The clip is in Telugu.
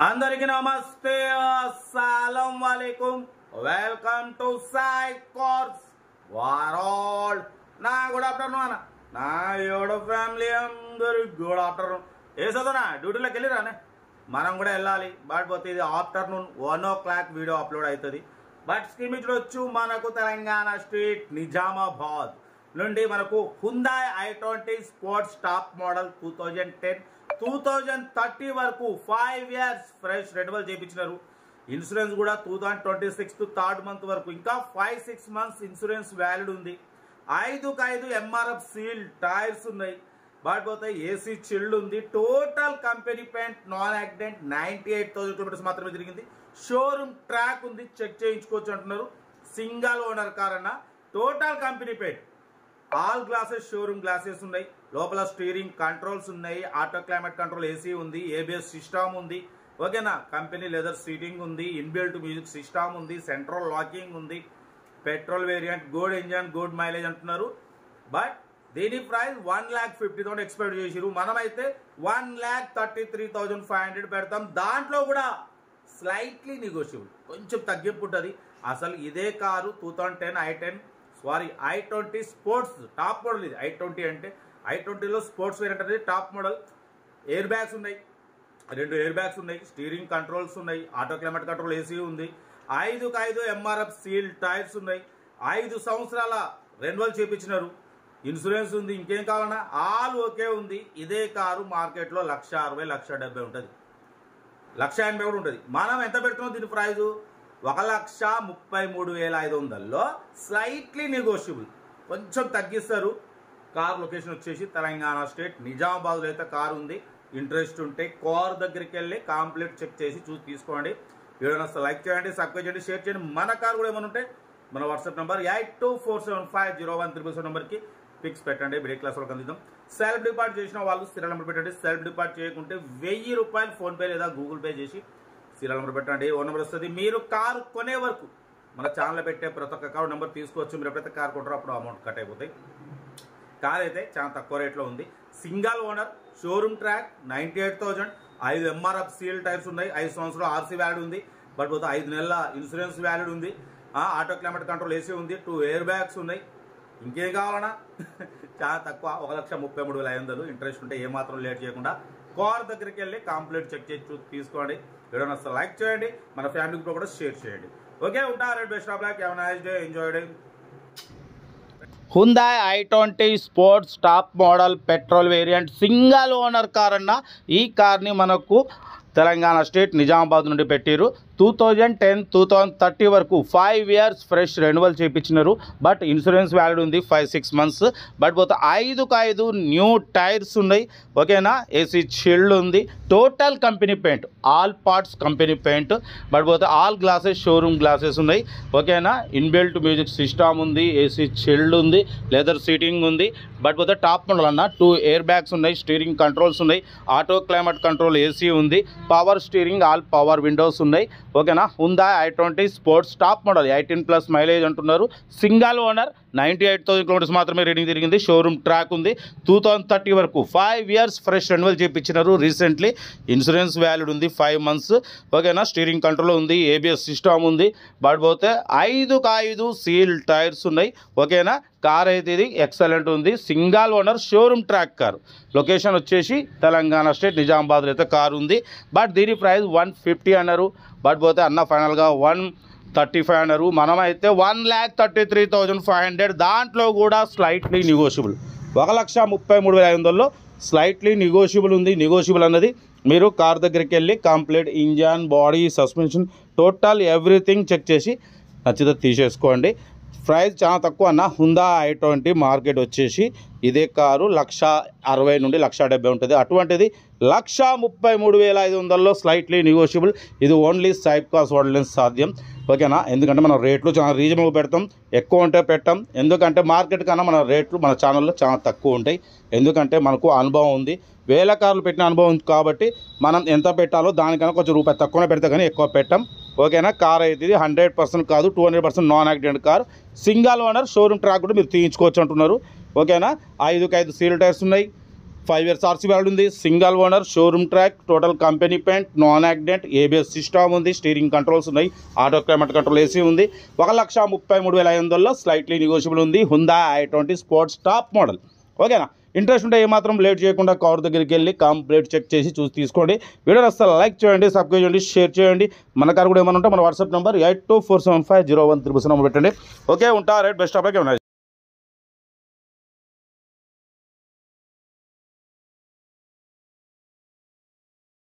అందరికీ నమస్తే, అస్సలం వాలేకుం. Welcome to Sai cars world. నా గుడ్ ఆఫ్టర్నూన్ అన్న, నా యోడో ఫ్యామిలీ అందరికి గుడ్ ఆఫ్టర్నూన్. ఏ చదువునా డ్యూటీలోకి వెళ్ళిరానే, మనం కూడా వెళ్ళాలి. బట్ పోతే ఇది ఆఫ్టర్నూన్ 1 o'clock వీడియో అప్లోడ్ అవుతుంది. బట్ స్క్రీన్ చూడొచ్చు, మనకు తెలంగాణ స్టేట్ నిజామాబాద్ నుండి మనకు హుందాయ్ i20 స్పోర్ట్స్ టాప్ మోడల్ 2010 2030 వరకు 5 years ఫ్రెష్ రెన్యువల్ చేయించినారు. ఇన్సూరెన్స్ కూడా 2026 థర్డ్ మంత్ వరకు ఇంకా 5-6 months ఇన్సూరెన్స్ వ్యాలిడ్ ఉంది. 5 MRF సీల్ టైర్స్ ఉన్నాయి. బట్ పోతే ఏసీ చిల్డ్ ఉంది. Total company paint, non accident, 98,000 kilometres మాత్రమే తిరిగింది. షోరూమ్ ట్రాక్ ఉంది, చెక్ చేయించుకోవచ్చు అంటున్నారు. సింగల్ ఓనర్ కార్ అన్న. Total company paint, all glasses showroom glasses ఉన్నాయి. లోపల స్టీరింగ్ కంట్రోల్స్ ఉన్నాయి, ఆటో క్లైమేట్ కంట్రోల్ ఏసీ ఉంది, ఏబిఎస్ సిస్టమ్ ఉంది. ఓకేనా, కంపెనీ లెదర్ సీటింగ్ ఉంది, ఇన్బిల్ట్ మ్యూజిక్ సిస్టమ్ ఉంది, సెంట్రల్ లాకింగ్ ఉంది. Petrol variant, good engine, good mileage అంటున్నారు. బట్ దీని ప్రైస్ 1,50,000 ఎక్స్పెక్ట్ చేసిరు. మనమైతే 1,33,500 పెడతాం. దాంట్లో కూడా స్లైట్లీ నెగోషియబుల్, కొంచెం తగ్గింపు ఉంటుంది. అసలు ఇదే car 2010 i20 sports top model. ఇది i20 అంటే i20లో స్పోర్ట్స్ వేరియంట్ అనేది టాప్ మోడల్. ఎయిర్ బ్యాగ్స్ ఉన్నాయి, 2 ఎయిర్ బ్యాగ్స్ ఉన్నాయి, స్టీరింగ్ కంట్రోల్స్ ఉన్నాయి, ఆటో క్లైమేట్ కంట్రోల్ ఏసీ ఉంది. 5 MRF సీల్ టైర్స్ ఉన్నాయి. 5 సంవత్సరాల రెన్యువల్ చేయించినారు. ఇన్సూరెన్స్ ఉంది. ఇంకేం కావాలన్నా ఆల్ ఓకే ఉంది. ఇదే కారు మార్కెట్లో 1,60,000 1,70,000 ఉంటుంది, 1,80,000 కూడా ఉంటుంది. మనం ఎంత పెడుతున్నాం దీని ప్రైజు? 1,33,500లో స్లైట్లీ నెగోషియబుల్, కొంచెం తగ్గిస్తారు. కార్ లొకేషన్ వచ్చేసి తెలంగాణ స్టేట్ నిజామాబాద్లో అయితే కార్ ఉంది. ఇంట్రెస్ట్ ఉంటే కార్ దగ్గరికి వెళ్ళి కంప్లీట్ చెక్ చేసి చూసి తీసుకోండి. వీడియో నచ్చితే లైక్ చేయండి, సబ్స్క్రైబ్ చేయండి, షేర్ చేయండి. మన కార్ కూడా ఏమైనా ఉంటే మన వాట్సాప్ నెంబర్ 82475013 నెంబర్కి పిక్స్ పెట్టండి. మిడిల్ క్లాస్ వాళ్ళకి అందిద్దాం. సెల్ఫ్ డిపాజిట్ చేసిన వాళ్ళు సీరియల్ నెంబర్ పెట్టండి. సెల్ఫ్ డిపాజిట్ చేయకుంటే 1,000 రూపాయలు ఫోన్పే లేదా గూగుల్ పే చేసి సీరియల్ నెంబర్ పెట్టండి. ఓ నెంబర్ వస్తుంది. మీరు కారు కొనే వరకు మన ఛానల్లో పెట్టే ప్రతి ఒక్క కారు నెంబర్ తీసుకోవచ్చు. మీరు ఎప్పుడైతే కార్ కొంటారో అప్పుడు అమౌంట్ కట్ అయిపోతాయి. కార్ అయితే చాలా తక్కువ రేట్లో ఉంది. Single owner, showroom track, 98,000, 5 MRF seal tyres ఉన్నాయి, 5 సంవత్సరాలు ఆర్సీ వ్యాలిడ్ ఉంది. బట్ పోతే 5 నెలల ఇన్సూరెన్స్ వ్యాలిడ్ ఉంది. ఆటో క్లైమేట్ కంట్రోల్ ఏసీ ఉంది, 2 ఎయిర్ బ్యాగ్స్ ఉన్నాయి. ఇంకేం కావాలన్నా చాలా తక్కువ, 1,33,500. ఇంట్రెస్ట్ ఉంటే ఏమాత్రం లేట్ చేయకుండా కార్ దగ్గరికి వెళ్ళి కంప్లీట్ చెక్ చేసి తీసుకోండి. వీడియో నచ్చితే లైక్ చేయండి, మన ఫ్యామిలీ గ్రూప్ కూడా షేర్ చేయండి. ఓకే, ఉంటా. Best of luck, have a nice day, enjoy day. హుందాయ్ i20 sports top model petrol variant single owner car అన్న. ఈ కార్ని మనకు తెలంగాణ స్టేట్ నిజామాబాద్ నుండి పెట్టారు. 2010 2030 వరకు 5 years ఫ్రెష్ రెన్యువల్ చేయించినారు. బట్ ఇన్సూరెన్స్ వ్యాలిడ్ ఉంది 5-6 months. బట్ పోతే 5 న్యూ టైర్స్ ఉన్నాయి. ఓకేనా, ఏసీ చిల్డ్ ఉంది. Total company paint, all parts company paint. But పోతే ఆల్ గ్లాసెస్ షోరూమ్ గ్లాసెస్ ఉన్నాయి. ఓకేనా, ఇన్బిల్ట్ మ్యూజిక్ సిస్టమ్ ఉంది, ఏసీ చిల్డ్ ఉంది, లెదర్ సీటింగ్ ఉంది. బట్ పోతే టాప్ మోడల్ అన్న. 2 ఎయిర్ బ్యాగ్స్ ఉన్నాయి, స్టీరింగ్ కంట్రోల్స్ ఉన్నాయి, ఆటో క్లైమేట్ కంట్రోల్ ఏసీ ఉంది, power steering, all power Windows ఉన్నాయి. ఓకేనా, హుందాయ్ i20 sports top model, 18+ mileage అంటున్నారు. సింగల్ ఓనర్, 98,000 కిలోమీటర్స్ మాత్రమే రీడింగ్ తిరిగింది. షోరూమ్ ట్రాక్ ఉంది. 2030 వరకు 5 years ఫ్రెష్ రెన్యువల్ చేయించినారు రీసెంట్లీ. ఇన్సూరెన్స్ వ్యాలిడ్ ఉంది 5 months. ఓకేనా, స్టీరింగ్ కంట్రోల్ ఉంది, ఏబిఎస్ సిస్టమ్ ఉంది. బట్ పోతే 5 సీల్ టైర్స్ ఉన్నాయి. ఓకేనా, కార్ అయితే ఇది ఎక్సలెంట్ ఉంది. Single owner, showroom track car. Location వచ్చేసి తెలంగాణ స్టేట్ నిజామాబాద్లో అయితే కార్ ఉంది. బట్ దీని ప్రైస్ 150 అన్నారు. బట్ పోతే అన్న ఫైనల్గా 135 అన్నారు. మనమైతే 1,33,500. దాంట్లో కూడా స్లైట్లీ నెగోషియబుల్, 1,33,500లో స్లైట్లీ నెగోషియబుల్ ఉంది. నెగోషియబుల్ అన్నది మీరు కార్ దగ్గరికి వెళ్ళి complete engine, body, suspension, total everything check చేసి నచ్చితే తీసేసుకోండి. ప్రైస్ చాలా తక్కువ అన్న. హుందాయ్ i20 మార్కెట్ వచ్చేసి ఇదే కారు 1,60,000 నుండి 1,70,000 ఉంటుంది. అటువంటిది 1,33,500లో స్లైట్లీ నెగోషియబుల్. ఇది ఓన్లీ సైప్ కాస్ వరల్డ్ సాధ్యం. ఓకేనా, ఎందుకంటే మనం రేట్లు చాలా రీజనబుల్ పెడతాం, ఎక్కువ ఉంటే పెట్టాం. ఎందుకంటే మార్కెట్ కన్నా మన రేట్లు మన ఛానల్లో చాలా తక్కువ ఉంటాయి. ఎందుకంటే మనకు అనుభవం ఉంది, వేల కార్లు పెట్టిన అనుభవం ఉంది. కాబట్టి మనం ఎంత పెట్టాలో దానికన్నా కొంచెం రూపాయి తక్కువనే పెడతా కానీ ఎక్కువ పెట్టాం. ఓకేనా, కార్ అయితే ఇది 100% కాదు, 200% non accident car. Single owner, showroom track కూడా మీరు తీయించుకోవచ్చు అంటున్నారు. ఓకేనా, 5 సీల్ టైర్స్ ఉన్నాయి, 5 years ఆర్సీ వ్యాలిడ్ ఉంది, single owner, showroom track, total company paint, non accident, ABS system ఉంది, స్టీరింగ్ కంట్రోల్స్ ఉన్నాయి, ఆటో క్లైమేట్ కంట్రోల్ ఏసీ ఉంది. 1,33,500 స్లైట్లీ నెగోషియబుల్ ఉంది. హుందా i20 స్పోర్ట్స్ టాప్ మోడల్. ఓకేనా? ఇంట్రెస్ట్ ఉంటే ఏమాత్రం లేట్ చేయకుండా కార్ దగ్గరికి వెళ్ళి కంప్లీట్ చెక్ చేసి చూసి తీసుకోండి. వీడియో అసలు లైక్ చేయండి, సబ్స్క్రైబ్ చేయండి, షేర్ చేయండి. మన కార్ కూడా ఏమైనా ఉంటే మన వాట్సాప్ నెంబర్ 82475013 నెంబర్ పెట్టండి. ఓకే, ఉంటా. Right, best of luck.